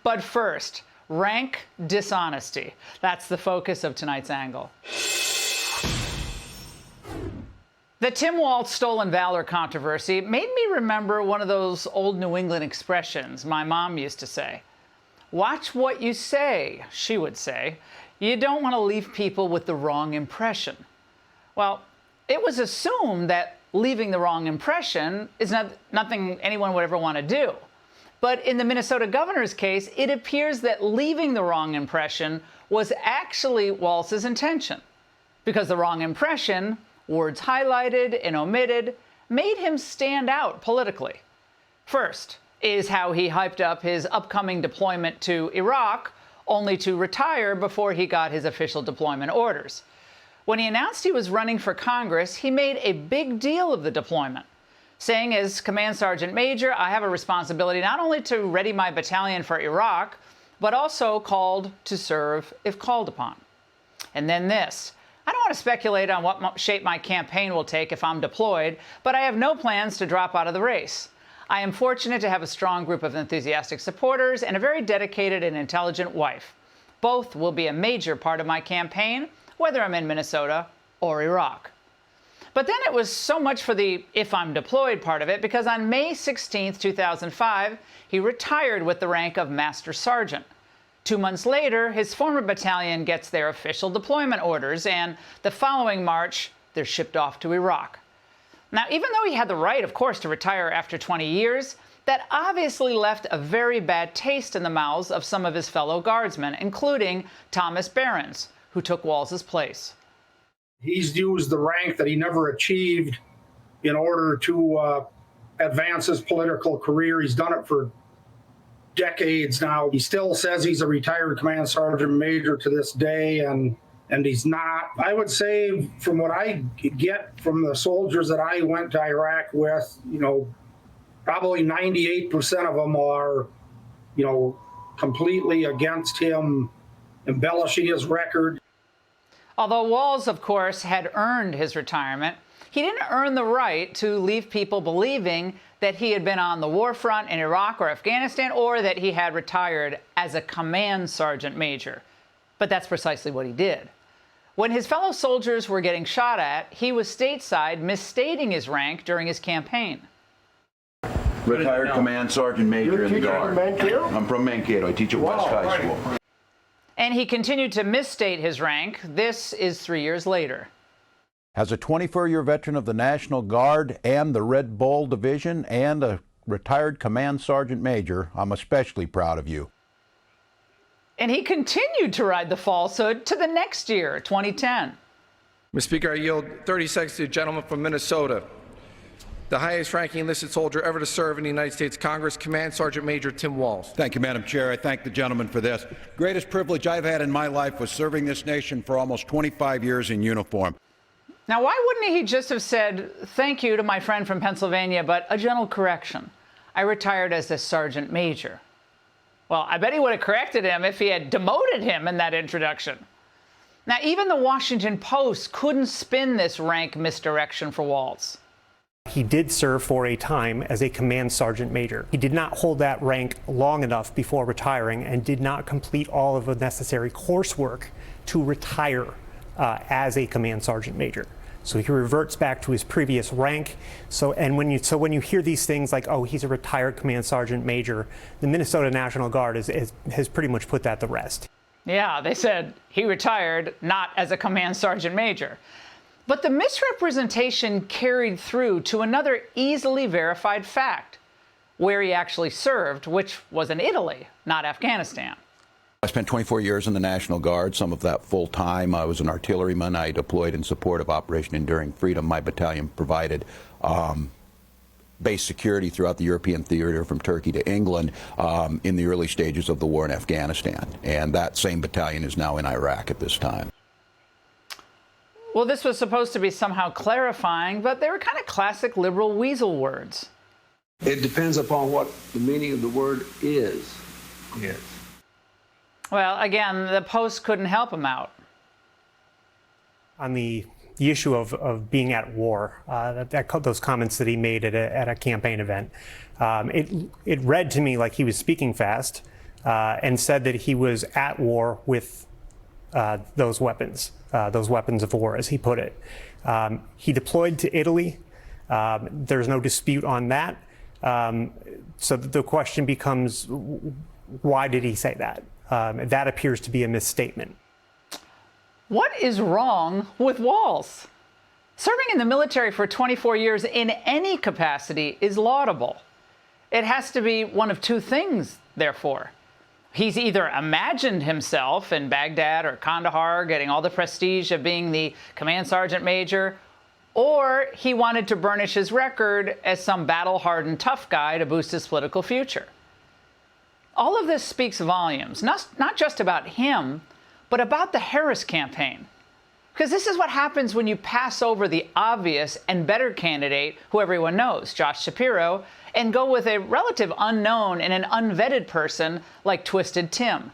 But first, rank dishonesty. That's the focus of tonight's angle. The Tim Walz stolen valor controversy made me remember one of those old New England expressions my mom used to say. Watch what you say, she would say. You don't want to leave people with the wrong impression. Well, it was assumed that leaving the wrong impression is nothing anyone would ever want to do. But in the Minnesota governor's case, it appears that leaving the wrong impression was actually Walz's intention, because the wrong impression, words highlighted and omitted, made him stand out politically. First is how he hyped up his upcoming deployment to Iraq, only to retire before he got his official deployment orders. When he announced he was running for Congress, he made a big deal of the deployment, saying as Command Sergeant Major, I have a responsibility not only to ready my battalion for Iraq, but also called to serve if called upon. And then this. I don't want to speculate on what shape my campaign will take if I'm deployed, but I have no plans to drop out of the race. I am fortunate to have a strong group of enthusiastic supporters and a very dedicated and intelligent wife. Both will be a major part of my campaign, whether I'm in Minnesota or Iraq. But then it was so much for the if I'm deployed part of it, because on May 16, 2005, he retired with the rank of Master Sergeant. 2 months later, his former battalion gets their official deployment orders, and the following March, they're shipped off to Iraq. Now, even though he had the right, of course, to retire after 20 years, that obviously left a very bad taste in the mouths of some of his fellow guardsmen, including Thomas Behrens, who took Walz's place. He's used the rank that he never achieved in order to advance his political career. He's done it for decades now. He still says he's a retired Command Sergeant Major to this day, and he's not. I would say, from what I get from the soldiers that I went to Iraq with, probably 98% of them are, completely against him embellishing his record. Although Walz, of course, had earned his retirement, he didn't earn the right to leave people believing that he had been on the war front in Iraq or Afghanistan, or that he had retired as a Command Sergeant Major. But that's precisely what he did. When his fellow soldiers were getting shot at, he was stateside misstating his rank during his campaign. Retired Command Sergeant Major in the Guard. I'm from Mankato. I teach at West High School. And he continued to misstate his rank. This is 3 years later. As a 24-year veteran of the National Guard and the Red Bull Division and a retired Command Sergeant Major, I'm especially proud of you. And he continued to ride the falsehood to the next year, 2010. Mr. Speaker, I yield 30 seconds to the gentleman from Minnesota, the highest-ranking enlisted soldier ever to serve in the United States Congress, Command Sergeant Major Tim Walz. Thank you, Madam Chair. I thank the gentleman for this. Greatest privilege I've had in my life was serving this nation for almost 25 years in uniform. Now, why wouldn't he just have said, thank you to my friend from Pennsylvania, but a gentle correction. I retired as a Sergeant Major. Well, I bet he would have corrected him if he had demoted him in that introduction. Now, even the Washington Post couldn't spin this rank misdirection for Walz. He did serve for a time as a Command Sergeant Major. He did not hold that rank long enough before retiring and did not complete all of the necessary coursework to retire as a Command Sergeant Major. So he reverts back to his previous rank. So when you hear these things like, oh, he's a retired Command Sergeant Major, the Minnesota National Guard has pretty much put that to rest. Yeah, they said he retired not as a Command Sergeant Major. But the misrepresentation carried through to another easily verified fact, where he actually served, which was in Italy, not Afghanistan. I spent 24 years in the National Guard, some of that full-time. I was an artilleryman. I deployed in support of Operation Enduring Freedom. My battalion provided base security throughout the European theater from Turkey to England in the early stages of the war in Afghanistan. And that same battalion is now in Iraq at this time. Well, this was supposed to be somehow clarifying, but they were kind of classic liberal weasel words. It depends upon what the meaning of the word is. Yes. Well, again, the Post couldn't help him out. On the issue of being at war, those comments that he made at a campaign event, it read to me like he was speaking fast, and said that he was at war with those weapons of war, as he put it. He deployed to Italy. There's no dispute on that. So the question becomes, why did he say that? That appears to be a misstatement. What is wrong with Walz? Serving in the military for 24 years in any capacity is laudable. It has to be one of two things, therefore. He's either imagined himself in Baghdad or Kandahar getting all the prestige of being the command sergeant major, or he wanted to burnish his record as some battle-hardened tough guy to boost his political future. All of this speaks volumes, not just about him, but about the Harris campaign. Because this is what happens when you pass over the obvious and better candidate who everyone knows, Josh Shapiro, and go with a relative unknown and an unvetted person like Twisted Tim.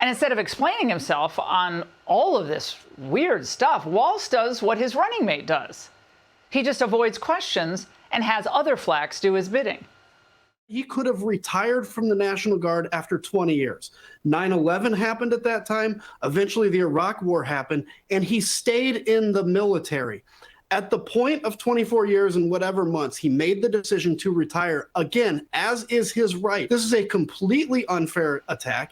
And instead of explaining himself on all of this weird stuff, Walz does what his running mate does. He just avoids questions and has other flacks do his bidding. He could have retired from the National Guard after 20 years. 9/11 happened at that time. Eventually, the Iraq War happened, and he stayed in the military. At the point of 24 years and whatever months, he made the decision to retire, again, as is his right. This is a completely unfair attack.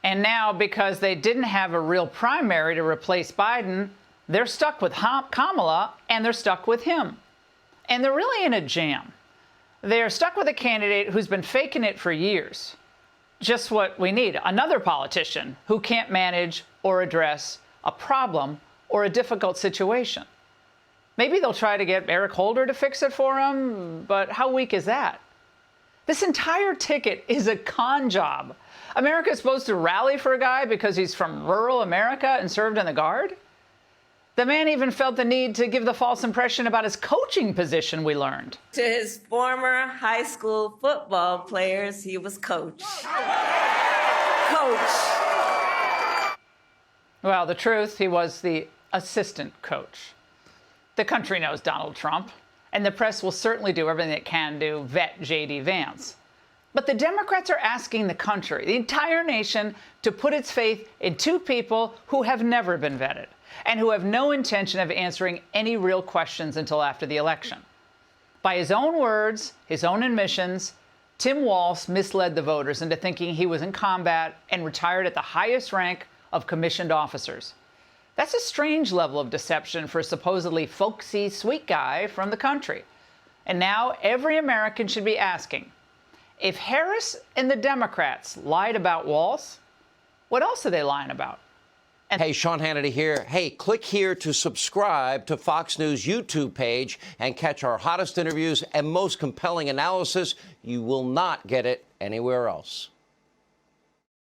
And now, because they didn't have a real primary to replace Biden, they're stuck with Kamala, and they're stuck with him. And they're really in a jam. They are stuck with a candidate who's been faking it for years. Just what we need, another politician who can't manage or address a problem or a difficult situation. Maybe they'll try to get Eric Holder to fix it for him, but how weak is that? This entire ticket is a con job. America is supposed to rally for a guy because he's from rural America and served in the Guard? The man even felt the need to give the false impression about his coaching position, we learned. To his former high school football players, he was coach. Coach. Well, the truth, he was the assistant coach. The country knows Donald Trump, and the press will certainly do everything it can to vet J.D. Vance. But the Democrats are asking the country, the entire nation, to put its faith in two people who have never been vetted and who have no intention of answering any real questions until after the election. By his own words, his own admissions, Tim Walz misled the voters into thinking he was in combat and retired at the highest rank of commissioned officers. That's a strange level of deception for a supposedly folksy, sweet guy from the country. And now every American should be asking, if Harris and the Democrats lied about Walz, what else are they lying about? Hey, Sean Hannity here. Hey, click here to subscribe to Fox News YouTube page and catch our hottest interviews and most compelling analysis. You will not get it anywhere else.